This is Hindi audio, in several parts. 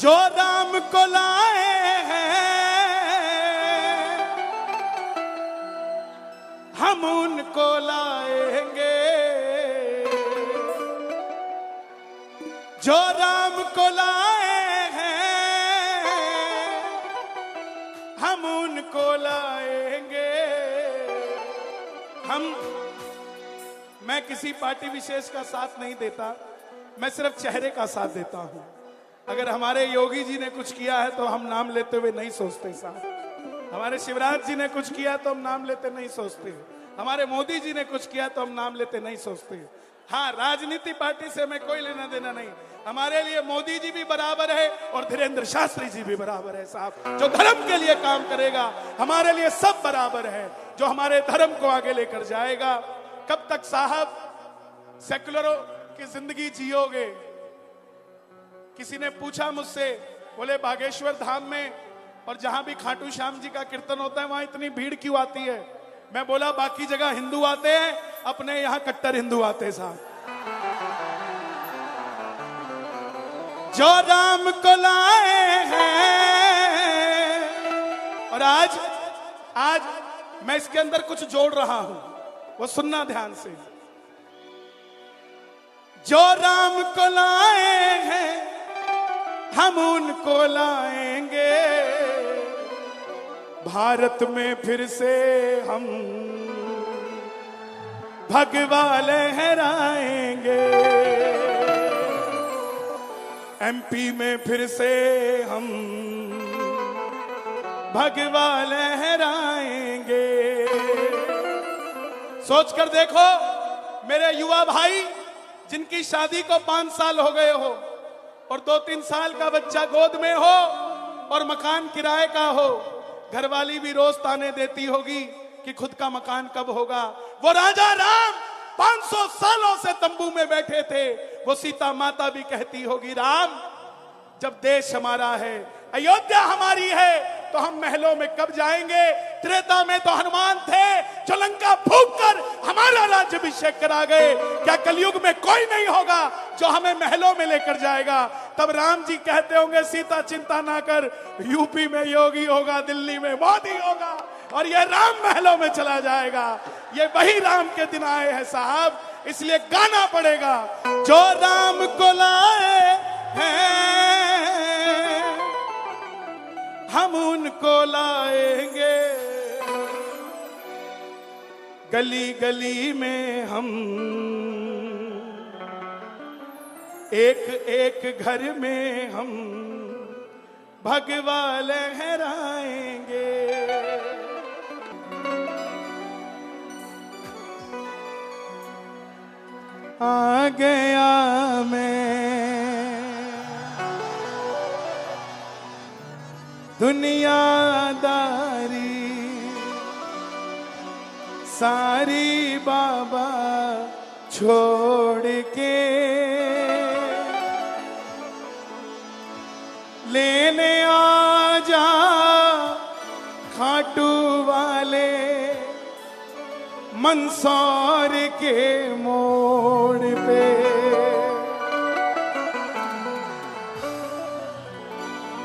जो राम को लाए हैं हम उनको लाएंगे, जो राम को लाए हैं हम उनको लाएंगे। मैं किसी पार्टी विशेष का साथ नहीं देता, मैं सिर्फ चेहरे का साथ देता हूं। अगर हमारे योगी जी ने कुछ किया है तो हम नाम लेते हुए नहीं सोचते साहब। हमारे शिवराज जी ने कुछ किया तो हम नाम लेते नहीं सोचते। हमारे मोदी जी ने कुछ किया तो हम नाम लेते नहीं सोचते। हाँ, राजनीति पार्टी से हमें कोई लेना देना नहीं। हमारे लिए मोदी जी भी बराबर है और धीरेन्द्र शास्त्री जी भी बराबर है साहब। जो धर्म के लिए काम करेगा हमारे लिए सब बराबर है, जो हमारे धर्म को आगे लेकर जाएगा। कब तक साहब सेकुलरों की जिंदगी जियोगे? किसी ने पूछा मुझसे, बोले बागेश्वर धाम में और जहां भी खाटू श्याम जी का कीर्तन होता है वहां इतनी भीड़ क्यों आती है? मैं बोला बाकी जगह हिंदू आते हैं, अपने यहां कट्टर हिंदू आते हैं साहब। जो राम को लाए हैं, और आज मैं इसके अंदर कुछ जोड़ रहा हूं, वो सुनना ध्यान से। जो राम को लाए हैं हम उनको लाएंगे, भारत में फिर से हम भगवा लहराएंगे, एमपी में फिर से हम भगवा लहराएंगे। सोचकर देखो मेरे युवा भाई जिनकी शादी को 5 साल हो गए हो और 2-3 साल का बच्चा गोद में हो और मकान किराए का हो, घरवाली भी रोज ताने देती होगी कि खुद का मकान कब होगा। वो राजा राम 500 सालों से तंबू में बैठे थे, वो सीता माता भी कहती होगी राम जब देश हमारा है, अयोध्या हमारी है, तो हम महलों में कब जाएंगे? त्रेता में तो हनुमान थे जो लंका फूंक कर हमारा राज्याभिषेक करा गए। क्या कलयुग में कोई नहीं होगा जो हमें महलों में लेकर जाएगा? तब राम जी कहते होंगे सीता चिंता ना कर, यूपी में योगी होगा, दिल्ली में मोदी होगा और यह राम महलों में चला जाएगा। ये वही राम के दिन आए हैं साहब, इसलिए गाना पड़ेगा। जो राम को लाए हैं हम उनको लाएंगे, गली गली में हम एक एक घर में हम भगवा लहराएंगे। आ गया मैं दुनियादारी सारी बाबा छोड़ के, लेने आ जा खाटू वाले मंदसौर के मोड़ पे।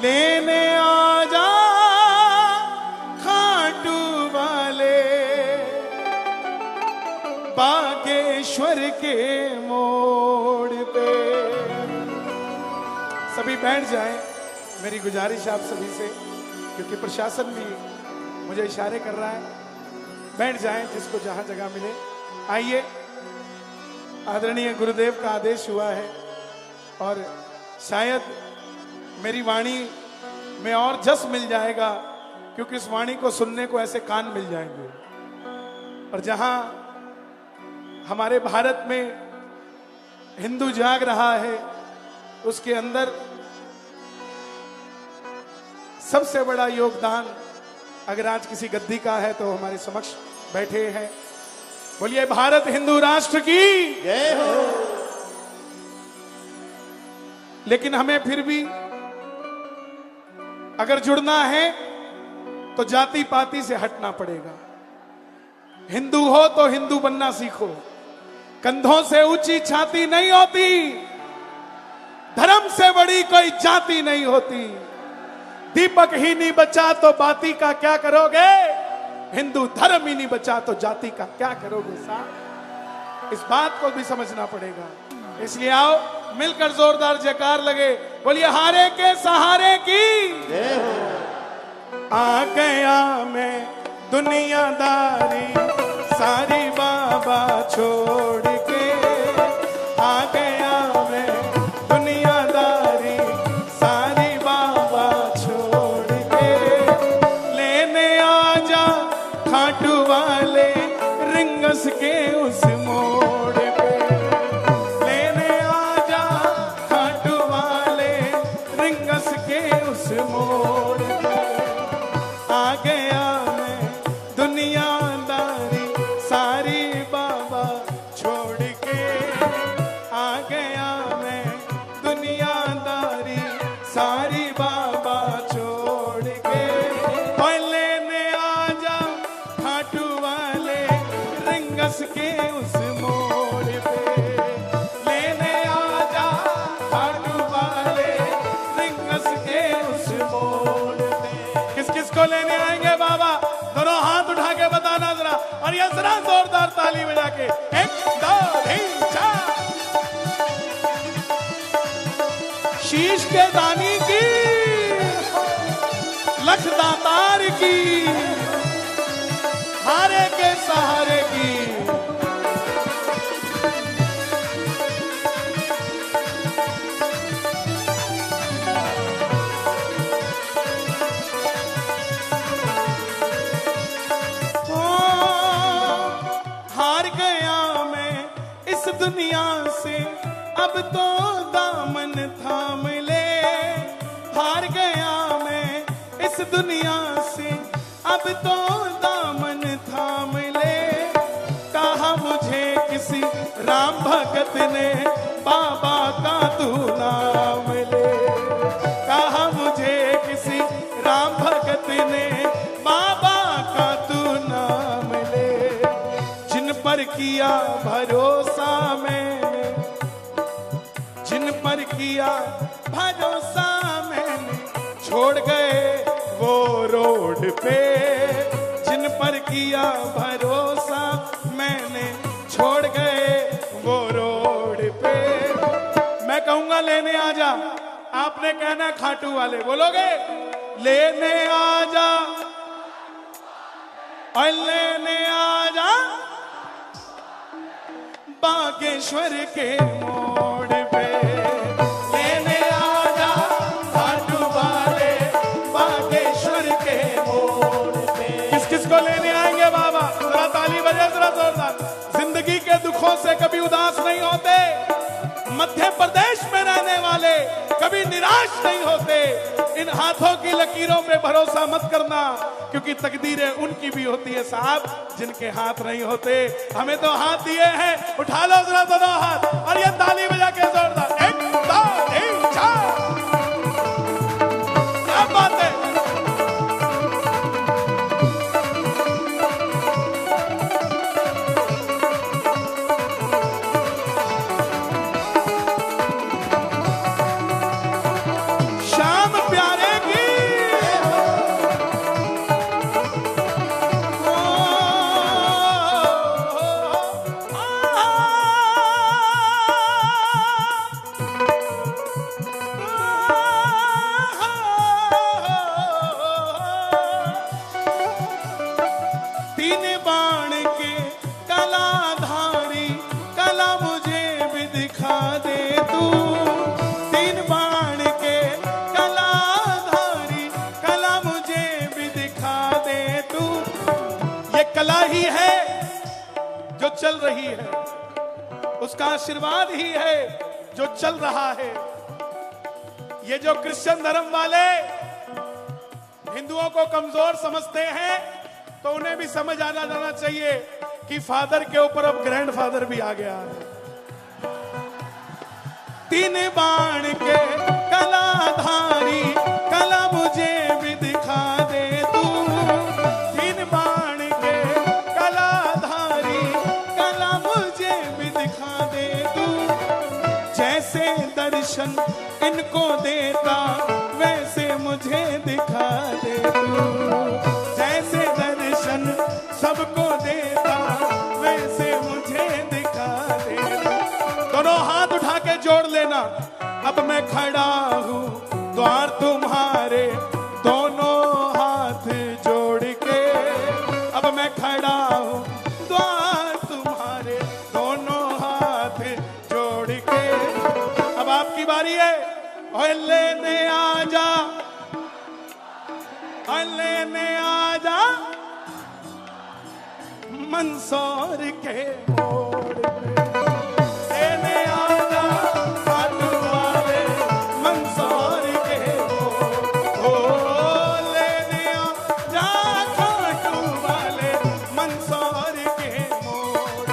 लेने आ जा खाटू वाले बागेश्वर के मोड़ पे। सभी बैठ जाएं, मेरी गुजारिश आप सभी से, क्योंकि प्रशासन भी मुझे इशारे कर रहा है। बैठ जाएं जिसको जहां जगह मिले। आइए, आदरणीय गुरुदेव का आदेश हुआ है और शायद मेरी वाणी में और जस मिल जाएगा, क्योंकि इस वाणी को सुनने को ऐसे कान मिल जाएंगे। और जहां हमारे भारत में हिंदू जाग रहा है, उसके अंदर सबसे बड़ा योगदान अगर आज किसी गद्दी का है तो हमारे समक्ष बैठे हैं। बोलिए भारत हिंदू राष्ट्र की जय हो। लेकिन हमें फिर भी अगर जुड़ना है तो जाति पाति से हटना पड़ेगा। हिंदू हो तो हिंदू बनना सीखो। कंधों से ऊंची छाती नहीं होती, धर्म से बड़ी कोई जाति नहीं होती। दीपक ही नहीं बचा तो बाती का क्या करोगे? हिंदू धर्म ही नहीं बचा तो जाति का क्या करोगे साहब? इस बात को भी समझना पड़ेगा। इसलिए आओ मिलकर जोरदार जयकार लगे, बोलिए हारे के सहारे की। आ गया मैं दुनियादारी सारी बाबा छोड़ के, आ गया मैं दुनियादारी सारी बाबा छोड़ के, लेने आजा खाटू वाले रिंगस के उस मोड़ पे, लेने आजा खाटू वाले रिंगस के उस मोड़ पे, आ गया मैं दुनियादारी सारी बाबा छोड़ के, आ गया मैं दुनियादारी सारी बाबा छोड़ के, और लेने आजा खाटू वाले रिंगस के उस मोड़ पे, लेने आजा खाटू वाले रिंगस के उस मोड़ पे। किस किस को लेने आएंगे बाबा? दोनों हाथ उठा के बताना जरा, और ये जरा जोरदार ताली बजा के। 1 2 3 4। शीश के दानी की, लख दातार की, हारे के सहारे की। हार गया मैं इस दुनिया से, अब तो दामन थाम ले। हार गया मैं इस दुनिया से, अब तो दामन थाम ले। कहा मुझे किसी राम भगत ने बाबा का तू नाम ले, कहा मुझे किसी राम भगत ने बाबा का तू नाम ले। जिन पर किया भरोसा मैंने, जिन पर किया भरोसा मैंने, छोड़ गए वो रोड पे। जिन पर किया भरोसा मैंने, छोड़ गए वो रोड पे। मैं कहूंगा लेने आजा, आपने कहना खाटू वाले, बोलोगे? लेने आजा और लेने आजा बागेश्वर के मोड़ पे, लेने आजा खाटू वाले बागेश्वर के मोड़ पे। किस किस को लेने आएंगे बाबा? जरा ताली बजे जरा जोरदार। जिंदगी के दुखों से कभी उदास नहीं होते, मध्य प्रदेश में रहने वाले कभी निराश नहीं होते। इन हाथों की लकीरों पे भरोसा मत करना, क्योंकि तकदीरें उनकी भी होती है साहब जिनके हाथ नहीं होते। हमें तो हाथ दिए हैं, उठा लो जरा दोनों हाथ और ये ताली बजा के जोरदार। 1 2 3 4। क्या बात है? शाम प्यारे की, तीन बाण के कलाधारी कला मुझे भी दिखा दे तू। तीन बाण के कलाधारी कला मुझे भी दिखा दे तू। ये कला ही है जो चल रही है, उसका आशीर्वाद ही है जो चल रहा है। ये जो क्रिश्चियन धर्म वाले हिंदुओं को कमजोर समझते हैं, तो उन्हें भी समझ आना जाना चाहिए कि फादर के ऊपर अब ग्रैंडफादर भी आ गया है। तीन बाण के कलाधारी कला मुझे भी दिखा दे तू। तीन बाण के कलाधारी कला मुझे भी दिखा दे तू। जैसे दर्शन लेना। अब मैं खड़ा हूँ द्वार तुम्हारे दोनों हाथ जोड़ के, अब मैं खड़ा हूँ द्वार तुम्हारे दोनों हाथ जोड़ के। अब आपकी बारी है, और लेने आजा, और लेने आजा मंदसौर के मोड़ पे, लेने आजा खाटू वाले मंदसौर के मोड़, लेने आजा खाटू वाले मंदसौर के मोड़।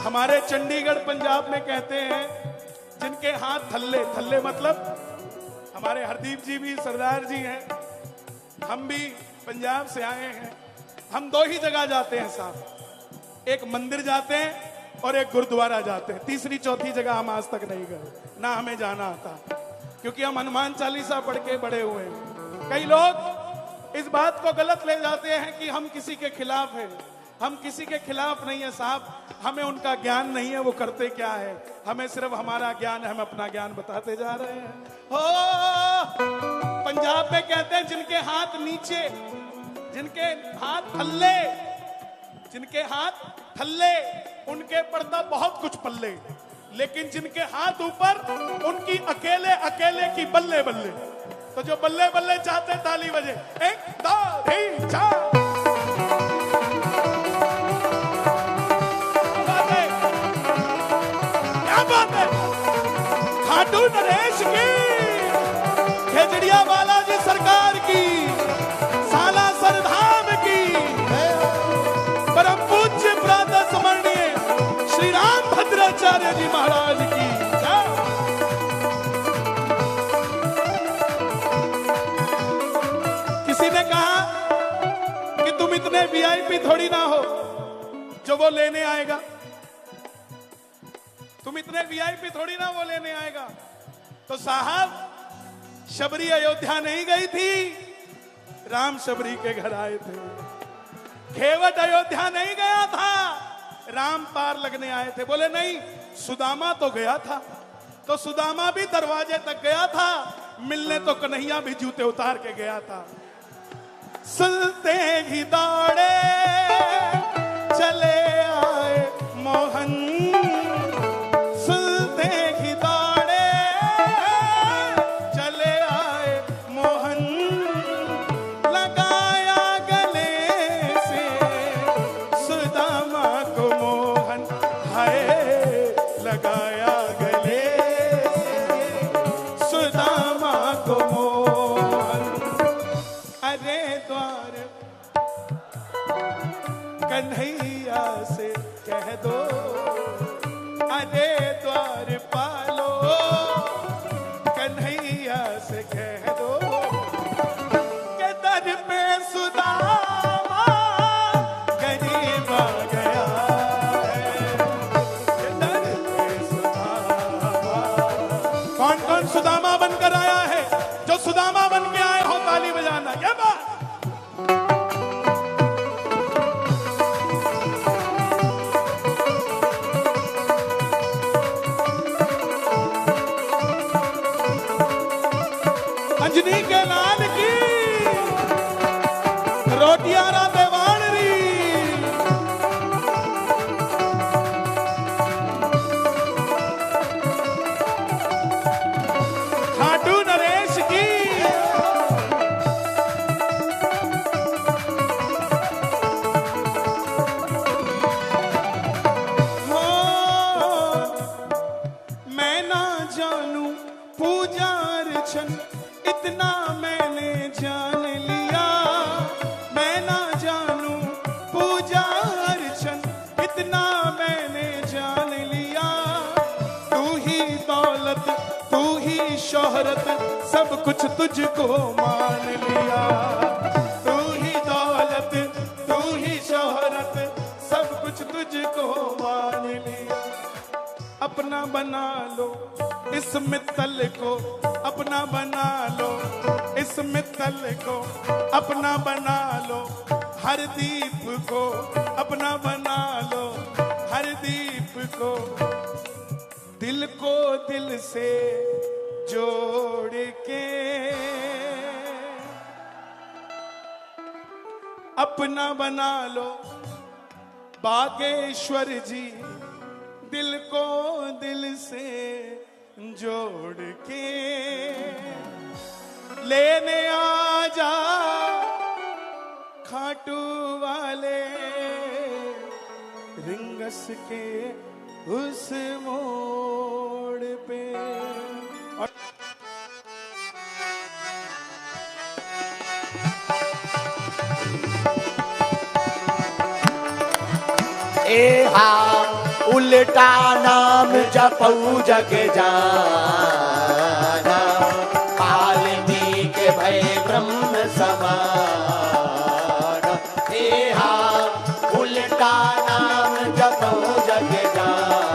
हमारे चंडीगढ़ पंजाब में कहते हैं जिनके हाथ थल्ले, थल्ले मतलब हमारे हरदीप जी भी सरदार जी हैं, हम भी पंजाब से आए हैं। हम दो ही जगह जाते हैं साहब, एक मंदिर जाते हैं और एक गुरुद्वारा जाते हैं। तीसरी चौथी जगह हम आज तक नहीं गए, ना हमें जाना आता, क्योंकि हम हनुमान चालीसा पढ़ के बड़े हुए हैं। कई लोग इस बात को गलत ले जाते हैं कि हम किसी के खिलाफ हैं। हम किसी के खिलाफ नहीं है साहब, हमें उनका ज्ञान नहीं है वो करते क्या है, हमें सिर्फ हमारा ज्ञान है, हम अपना ज्ञान बताते जा रहे हैं। हो पंजाब में कहते हैं जिनके हाथ नीचे, जिनके हाथ थल्ले, जिनके हाथ थल्ले उनके पड़ता बहुत कुछ पल्ले, लेकिन जिनके हाथ ऊपर उनकी अकेले अकेले की बल्ले बल्ले। तो जो बल्ले बल्ले चाहते ताली बजे, 1 2 3 4। क्या बात है, खाटू नरेश की, खेजड़िया बालाजी सरकार की, सालासर धाम की, परम पूज्य प्रातः स्मरणीय श्री राम भद्राचार्य जी महाराज की। किसी ने कहा कि तुम इतने वीआईपी थोड़ी ना हो जो वो लेने आएगा, तुम इतने वीआईपी थोड़ी ना वो लेने आएगा। तो साहब शबरी अयोध्या नहीं गई थी, राम शबरी के घर आए थे। खेवट अयोध्या नहीं गया था, राम पार लगने आए थे। बोले नहीं, सुदामा तो गया था, तो सुदामा भी दरवाजे तक गया था, मिलने तो कन्हैया भी जूते उतार के गया था। सुनते ही दौड़े चले आए मोहन, सुनते ही दौड़े चले आए मोहन, लगाया गले से सुदामा को मोहन, हाय लगाया गले से सुदामा को मोहन। अरे द्वार कन्हैया से कह दो, अरे द्वार पालो कन्हैया से कह दो, के दर पे सुदामा गरीब आ गया है, के दर पे सुदामा। कौन कौन सुदामा बनकर आया है? जो सुदामा बन के आए हो ताली बजाना। ये बात अंजनी के लाल की, रोटियारा देवान री, खाटू नरेश की, मैं ना जानू पूजा अर्चन इतना मैंने जान लिया, मैं ना जानू पूजा अर्चन इतना मैंने जान लिया। तू ही दौलत तू ही शोहरत सब कुछ तुझको मान लिया, तू ही दौलत तू ही शोहरत सब कुछ तुझको मान लिया। अपना बना लो इस मित्तल को, अपना बना लो इस मित्तल को, अपना बना लो हर दीप को, अपना बना लो हर दीप को। दिल को दिल से जोड़ के अपना बना लो बागेश्वर जी, दिल को दिल से जोड़ के लेने आ जा खाटू वाले रिंगस के उस मोड़ पे। ए हा उल्टा नाम जपऊ जग जाना, वाल्मीकि भय ब्रह्म समान। ए हा उल्टा नाम जपऊ जग जाना,